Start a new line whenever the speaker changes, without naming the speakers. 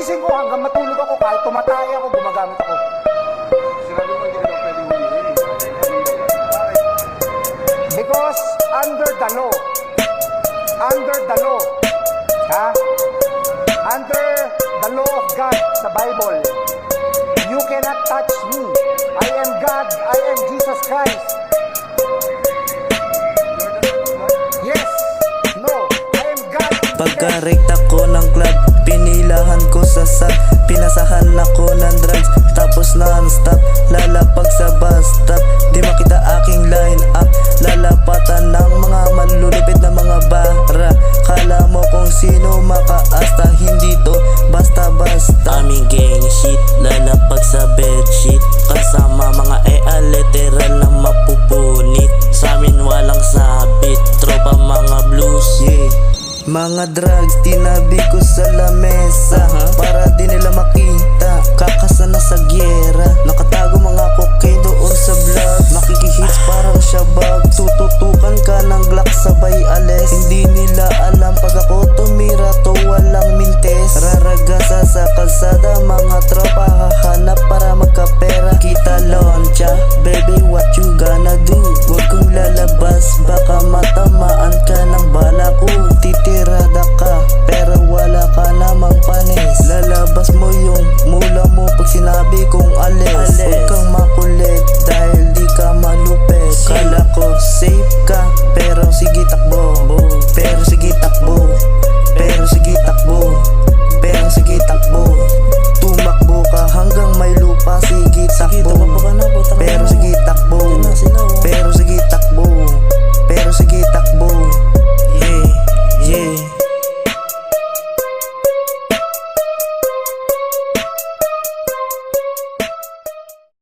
Gigising ko hanggang matulog ako, kahit tumatay ako, gumagamit ako.
Sinabi mo hindi ka daw pwede hulihin.
Because under the law, ha? Under the law of God sa Bible, you cannot touch me. I am God, I am Jesus Christ. Yes, no, I am God.
Pagka-rate ako ng club, pinilahan ko sa sub, pinasahan ako ng drugs, tapos non-stop, lalapag sa bus stop, di makita aking line up, lalapatan ng mga malulupit na mga bara. Kala mo kung sino makaasta, hindi to basta-basta. Aming gang shit, lalapag sa bedsheet, kasama mga literal na mapupunit. Sa amin walang sabit, tropa mga blues, yeah. Mga drugs,